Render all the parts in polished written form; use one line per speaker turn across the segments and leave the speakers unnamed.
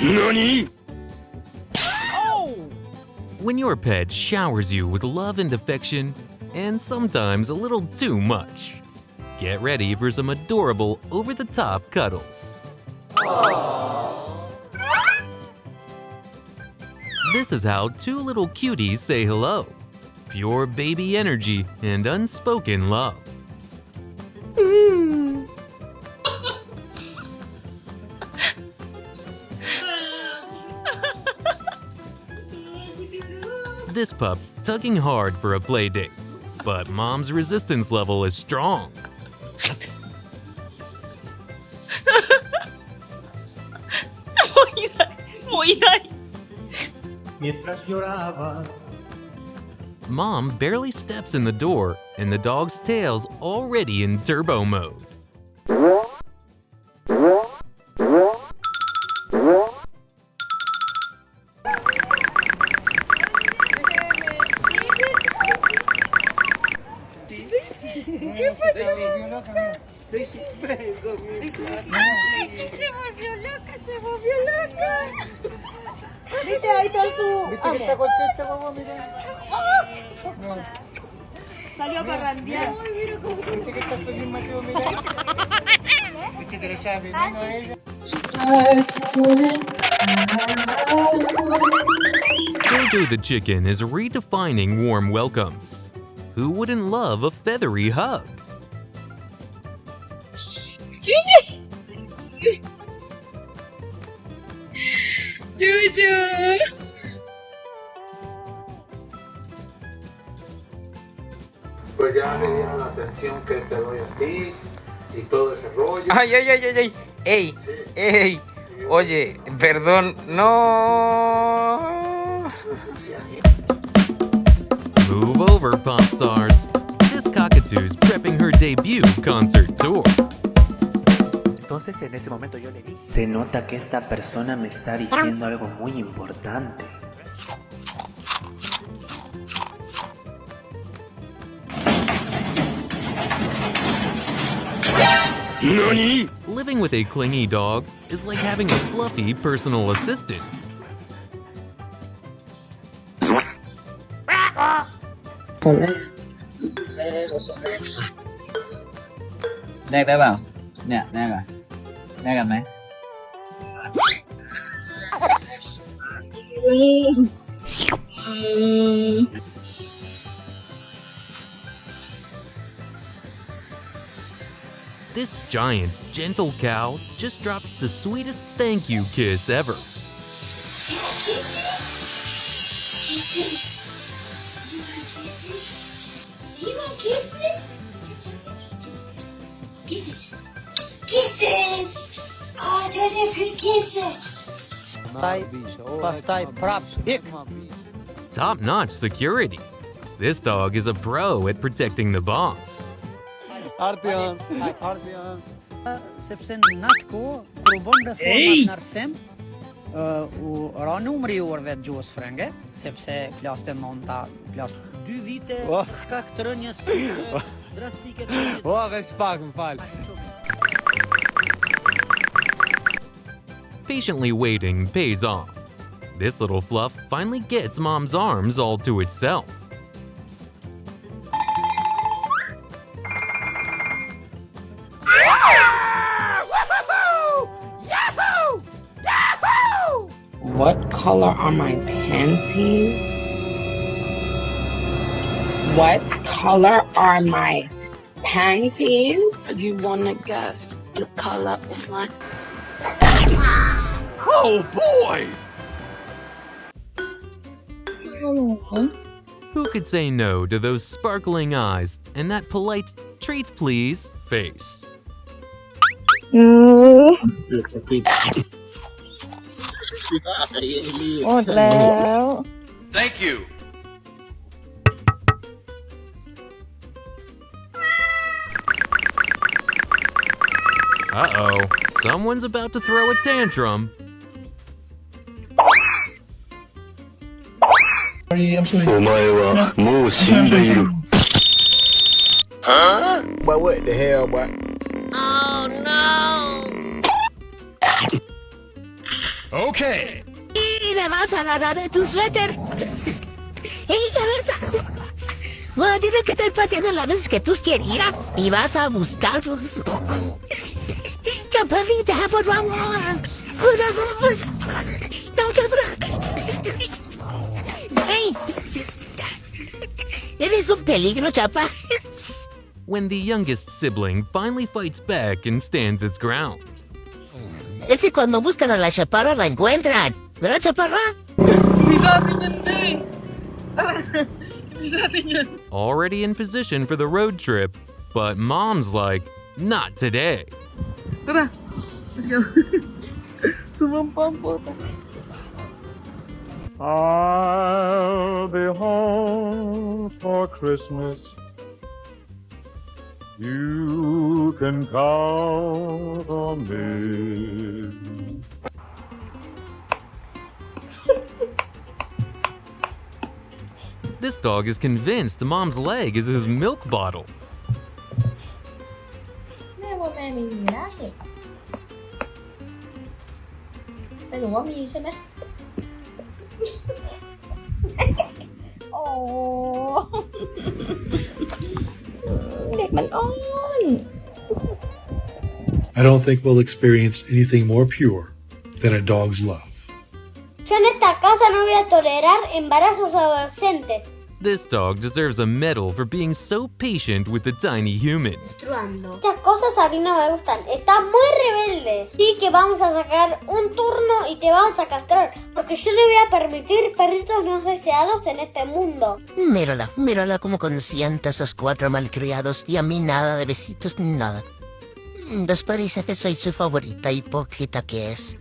NANI?!
When your pet showers you with love and affection, and sometimes a little too much, get ready for some adorable over-the-top cuddles. This is how two little cuties say hello. Pure baby energy and unspoken love. This pup's tugging hard for a play date, but mom's resistance level is strong. Mom barely steps in the door, and the dog's tail's already in turbo mode.
Viste, ahí está su amo. Salió a parrandear. Viste que está feliz, Mateo, mira. Viste que le echaba veneno a ella.
Jojo the chicken is redefining warm welcomes. Who wouldn't love a feathery hug?
Juju.
Pues ya le dieron la atención que te doy a ti y todo ese rollo.
Ay. Ey,
Sí.
ey. Oye, perdón, no.
Move over, pop stars. This cockatoo's prepping her debut concert tour.
Entonces en ese momento yo le dije, se nota que esta persona me está diciendo algo muy importante.
NANI?!
Living with a clingy dog is like having a fluffy personal assistant.
Nè bé vào. Nè rồi. Nè gần này.
This giant, gentle cow just dropped the sweetest thank you kiss ever.
Kisses! Oh, Jojo, good kisses!
Top-notch security. This dog is a pro at protecting the boss.
Sepse në natë kohë probon reformat në arsim u ra numri i orëve të gjuhës frënge, sepse klaste monta, klas 2 vite shkak të rënjes drastike të
Patiently waiting pays off. This little fluff finally gets mom's arms all to itself.
What color are my panties? What color are my panties?
You wanna guess the color of my...
Oh boy!
Who could say no to those sparkling eyes and that polite treat please face?
Thank you!
Uh-oh, someone's about to throw a tantrum.
Huh?
But what the hell, boy?
Oh no!
Okay.
Y le vas a agarrar de tu suéter. Bueno, tienes que estar paseando las veces que tú quieras y vas a buscarlos. Chaparrita, por favor. ¡Ey! Eres un peligro, chapa.
When the youngest sibling finally fights back and stands its ground.
Es que cuando buscan a la chaparra la encuentran. ¿Verdad, chaparra?
Already in position for the road trip, but mom's like, not today.
Tara, let's go. Sumampang po.
I'll be home for Christmas. You can count on me.
This dog is convinced mom's leg is his milk bottle.
แม่ว่าแม่มีได้แต่หนูว่ามีใช่ไหม โอ้เด็กมันอ้อน
I don't think we'll experience anything more pure than a dog's love.
Yo en esta casa no voy a tolerar embarazos adolescentes.
This dog deserves a medal for being so patient with the tiny human.
Estas cosas a mí no me gustan. Estás muy rebelde. Sí que vamos a sacar un turno y te vamos a castrar. Porque yo no voy a permitir perritos no deseados en este mundo.
Mírala como consiente a esos 4 malcriados y a mí nada de besitos ni nada. Después dice que soy su favorita, hipócrita que es.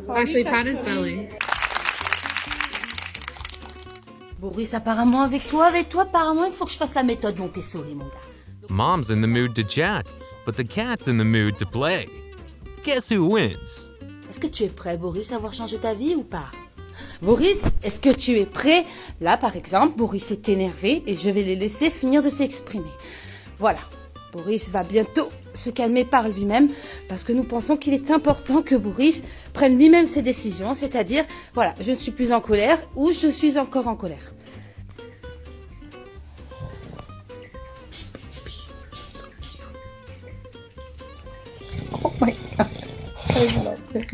Actually, pat his belly.
Boris, apparemment avec toi, apparemment, il faut que je fasse la méthode Montessori, mon gars.
Mom's in the mood to chat, but the cat's in the mood to play. Guess who wins?
Est-ce que tu es prêt, Boris, à voir changer ta vie ou pas? Boris, est-ce que tu es prêt? Là, par exemple, Boris est énervé et je vais les laisser finir de s'exprimer. Voilà, Boris va bientôt se calmer par lui-même parce que nous pensons qu'il est important que Boris prenne lui-même ses décisions, c'est-à-dire, voilà, je ne suis plus en colère ou je suis encore en colère.
Oh my god. I love it.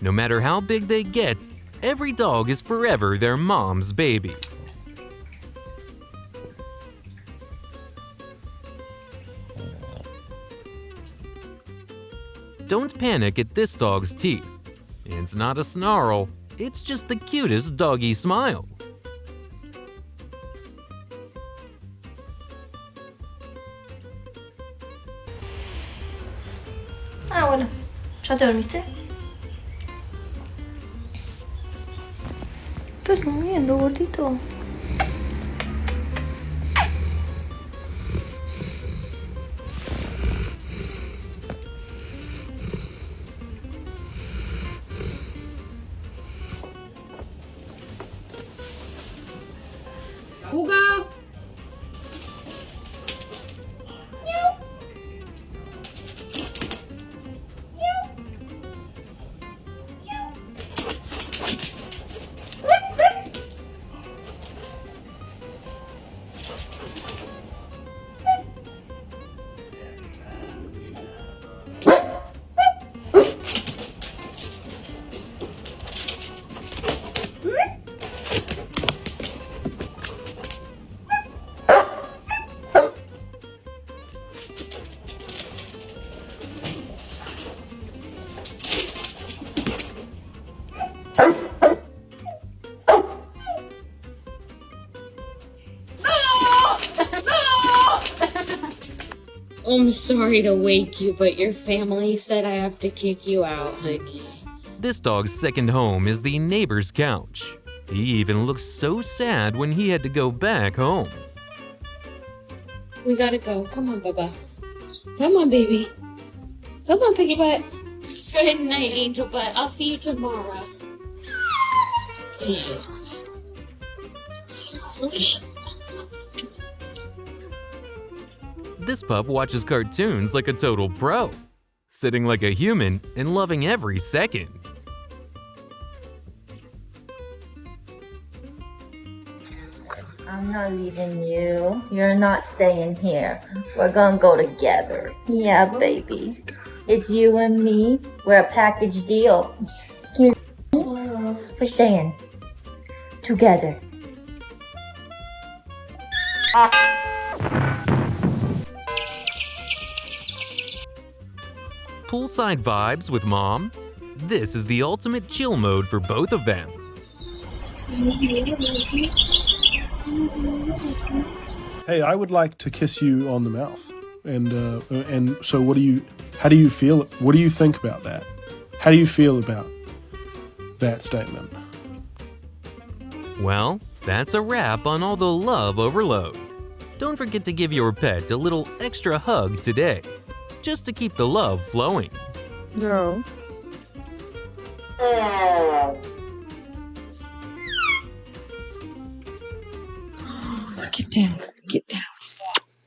No matter how big they get, every dog is forever their mom's baby. Don't panic at this dog's teeth. It's not a snarl, it's just the cutest doggy smile.
Ah, bueno. ¿Ya te dormiste? Estás durmiendo, gordito.
Hugo!
I'm sorry to wake you, but your family said I have to kick you out, honey.
This dog's second home is the neighbor's couch. He even looks so sad when he had to go back home.
We gotta go. Come on, Bubba. Come on, baby. Come on, piggy butt. Good night, angel butt. I'll see you tomorrow.
This pup watches cartoons like a total pro, sitting like a human and loving every second.
I'm not leaving you. You're not staying here. We're gonna go together. Yeah, baby. It's you and me. We're a package deal. We're staying together.
Poolside vibes with mom? This is the ultimate chill mode for both of them.
Hey, I would like to kiss you on the mouth. And so how do you feel? What do you think about that? How do you feel about that statement?
Well, that's a wrap on all the love overload. Don't forget to give your pet a little extra hug today, just to keep the love flowing.
No.
Get down. Get down.